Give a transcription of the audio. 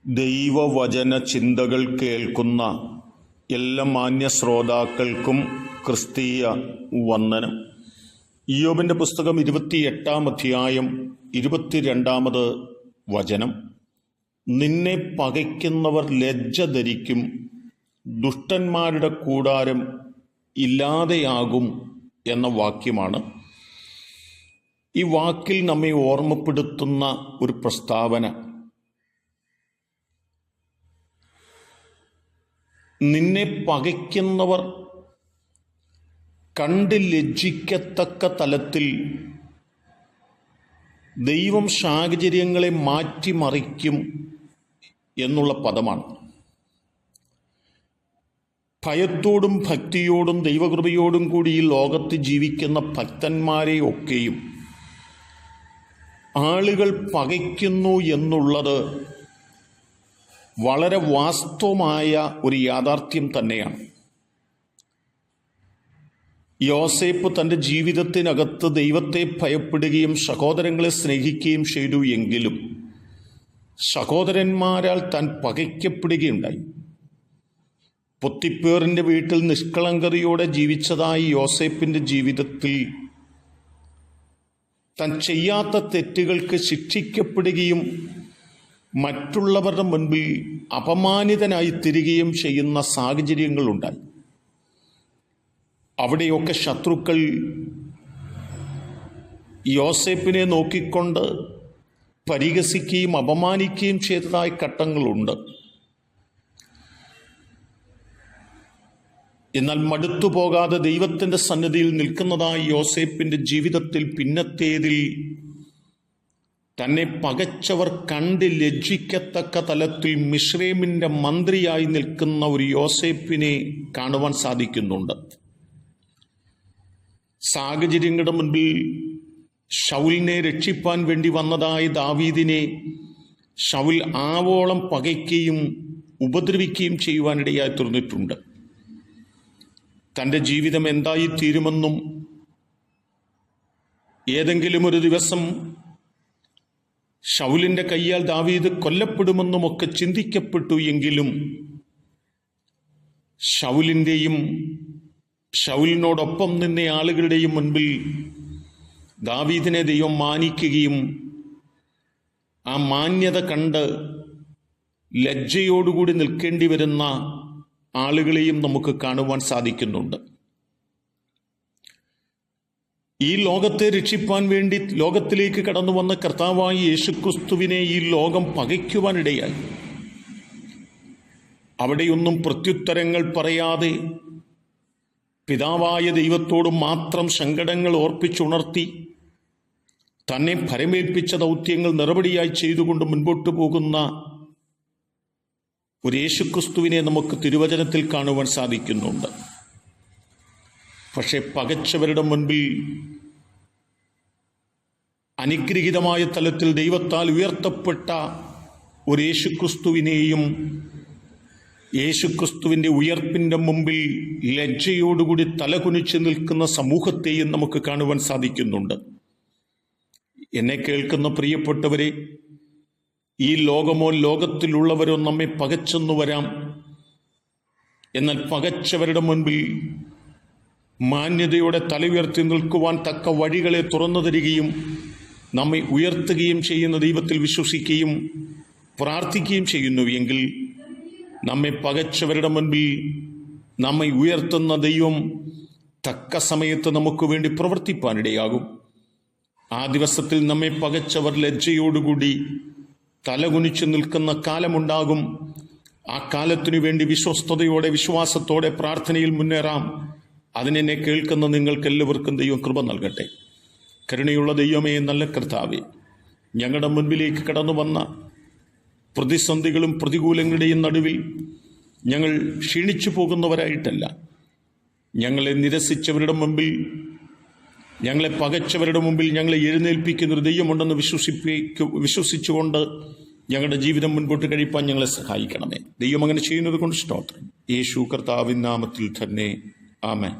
ദൈവവചന ചിന്തകൾ കേൾക്കുന്ന എല്ലാ മാന്യ ശ്രോതാക്കൾക്കും ക്രിസ്തീയ വന്ദനം. ഇയ്യോബിൻ്റെ പുസ്തകം 28-ാം അധ്യായം 22-ാമത് വചനം. നിന്നെ പകയ്ക്കുന്നവർ ലജ്ജ ധരിക്കും, ദുഷ്ടന്മാരുടെ കൂടാരം ഇല്ലാതെയാകും എന്ന വാക്യമാണ്. ഈ വാക്കിൽ നമ്മെ ഓർമ്മപ്പെടുത്തുന്ന ഒരു പ്രസ്താവന, നിന്നെ പകയ്ക്കുന്നവർ കണ്ട് ലജ്ജിക്കത്തക്ക തലത്തിൽ ദൈവം സാഹചര്യങ്ങളെ മാറ്റിമറിക്കും എന്നുള്ള പദമാണ്. ഭയത്തോടും ഭക്തിയോടും ദൈവകൃപയോടും കൂടി ഈ ലോകത്ത് ജീവിക്കുന്ന ഭക്തന്മാരെ ഒക്കെയും ആളുകൾ പകയ്ക്കുന്നു എന്നുള്ളത് വളരെ വാസ്തവമായ ഒരു യാഥാർത്ഥ്യം തന്നെയാണ്. യോസേപ്പ് തൻ്റെ ജീവിതത്തിനകത്ത് ദൈവത്തെ ഭയപ്പെടുകയും സഹോദരങ്ങളെ സ്നേഹിക്കുകയും ചെയ്തു എങ്കിലും സഹോദരന്മാരാൽ താൻ പകയ്ക്കപ്പെടുകയുണ്ടായി. പൊത്തിപ്പേറിൻ്റെ വീട്ടിൽ നിഷ്കളങ്കതയോടെ ജീവിച്ചതായി യോസേപ്പിൻ്റെ ജീവിതത്തിൽ താൻ ചെയ്യാത്ത തെറ്റുകൾക്ക് ശിക്ഷിക്കപ്പെടുകയും മറ്റുള്ളവരുടെ മുൻപിൽ അപമാനിതനായി തീരുകയും ചെയ്യുന്ന സാഹചര്യങ്ങളുണ്ടായി. അവിടെയൊക്കെ ശത്രുക്കൾ യോസേപ്പിനെ നോക്കിക്കൊണ്ട് പരിഹസിക്കുകയും അപമാനിക്കുകയും ചെയ്തതായ ഘട്ടങ്ങളുണ്ട്. എന്നാൽ മടുത്തുപോകാതെ ദൈവത്തിൻ്റെ സന്നിധിയിൽ നിൽക്കുന്നതായ യോസേപ്പിൻ്റെ ജീവിതത്തിൽ പിന്നത്തേതിൽ തന്നെ പകച്ചവർ കണ്ട് ലജ്ജിക്കത്തക്ക തലത്തിൽ മിശ്രൈമിൻ്റെ മന്ത്രിയായി നിൽക്കുന്ന ഒരു യോസേപ്പിനെ കാണുവാൻ സാധിക്കുന്നുണ്ട്. സാഹചര്യങ്ങളുടെ മുൻപിൽ ശൗലിനെ രക്ഷിപ്പാൻ വേണ്ടി വന്നതായ ദാവീദിനെ ശൗൽ ആവോളം പകയ്ക്കുകയും ഉപദ്രവിക്കുകയും ചെയ്യുവാനിടയായി തീർന്നിട്ടുണ്ട്. തൻ്റെ ജീവിതം എന്തായിത്തീരുമെന്നും ഏതെങ്കിലും ഒരു ദിവസം ശൗലിൻ്റെ കയ്യാൽ ദാവീദ് കൊല്ലപ്പെടുമെന്നുമൊക്കെ ചിന്തിക്കപ്പെട്ടു. എങ്കിലും ശൗലിൻ്റെയും ശൗലിനോടൊപ്പം നിന്ന ആളുകളുടെയും മുൻപിൽ ദാവീദിനെ ദൈവം മാനിക്കുകയും ആ മാന്യത കണ്ട് ലജ്ജയോടുകൂടി നിൽക്കേണ്ടി വരുന്ന ആളുകളെയും നമുക്ക് കാണുവാൻ സാധിക്കുന്നുണ്ട്. ഈ ലോകത്തെ രക്ഷിപ്പാൻ വേണ്ടി ലോകത്തിലേക്ക് കടന്നു വന്ന കർത്താവായ യേശുക്രിസ്തുവിനെ ഈ ലോകം പകയ്ക്കുവാനിടയായി. അവിടെയൊന്നും പ്രത്യുത്തരങ്ങൾ പറയാതെ പിതാവായ ദൈവത്തോട് മാത്രം സങ്കടങ്ങൾ ഓർപ്പിച്ചുണർത്തി തന്നെ ഭരമേൽപ്പിച്ച ദൗത്യങ്ങൾ നിറപടിയായി ചെയ്തുകൊണ്ട് മുൻപോട്ട് പോകുന്ന ഒരു യേശുക്രിസ്തുവിനെ നമുക്ക് തിരുവചനത്തിൽ കാണുവാൻ സാധിക്കുന്നുണ്ട്. പക്ഷെ പകച്ചവരുടെ മുൻപിൽ അനുഗ്രഹീതമായ തലത്തിൽ ദൈവത്താൽ ഉയർത്തപ്പെട്ട ഒരു യേശുക്രിസ്തുവിനെയും യേശുക്രിസ്തുവിൻ്റെ ഉയർപ്പിൻ്റെ മുമ്പിൽ ലജ്ജയോടുകൂടി തലകുനിച്ച് നിൽക്കുന്ന സമൂഹത്തെയും നമുക്ക് കാണുവാൻ സാധിക്കുന്നുണ്ട്. എന്നെ കേൾക്കുന്ന പ്രിയപ്പെട്ടവരെ, ഈ ലോകമോ ലോകത്തിലുള്ളവരോ നമ്മെ പകച്ചെന്നു വരാം. എന്നാൽ പകച്ചവരുടെ മുൻപിൽ മാന്യതയോടെ തല ഉയർത്തി നിൽക്കുവാൻ തക്ക വഴികളെ തുറന്നു തരികയും നമ്മെ ഉയർത്തുകയും ചെയ്യുന്ന ദൈവത്തിൽ വിശ്വസിക്കുകയും പ്രാർത്ഥിക്കുകയും ചെയ്യുന്നു എങ്കിൽ നമ്മെ പകച്ചവരുടെ മുൻപിൽ നമ്മെ ഉയർത്തുന്ന ദൈവം തക്ക സമയത്ത് നമുക്ക് വേണ്ടി പ്രവർത്തിപ്പാനിടയാകും. ആ ദിവസത്തിൽ നമ്മെ പകച്ചവർ ലജ്ജയോടുകൂടി തലകുനിച്ചു നിൽക്കുന്ന കാലമുണ്ടാകും. ആ കാലത്തിനു വേണ്ടി വിശ്വസ്തയോടെ, വിശ്വാസത്തോടെ പ്രാർത്ഥനയിൽ മുന്നേറാം. അതിനെന്നെ കേൾക്കുന്ന നിങ്ങൾക്കെല്ലാവർക്കും ദൈവം കൃപ നൽകട്ടെ. കരുണയുള്ള ദൈവമേ, നല്ല കർത്താവേ, ഞങ്ങളുടെ മുൻപിലേക്ക് കടന്നു വന്ന പ്രതിസന്ധികളും പ്രതികൂലങ്ങളുടെയും നടുവിൽ ഞങ്ങൾ ക്ഷീണിച്ചു പോകുന്നവരായിട്ടല്ല, ഞങ്ങളെ നിരസിച്ചവരുടെ മുമ്പിൽ, ഞങ്ങളെ പകച്ചവരുടെ മുമ്പിൽ ഞങ്ങളെ എഴുന്നേൽപ്പിക്കുന്നൊരു ദൈവമുണ്ടെന്ന് വിശ്വസിച്ചുകൊണ്ട് ഞങ്ങളുടെ ജീവിതം മുൻപോട്ട് കഴിപ്പാൻ ഞങ്ങളെ സഹായിക്കണമേ. ദൈവം അങ്ങനെ ചെയ്യുന്നത് കൊണ്ട് സ്തോത്രം. യേശു കർത്താവിൻ നാമത്തിൽ തന്നെ ആമേൻ.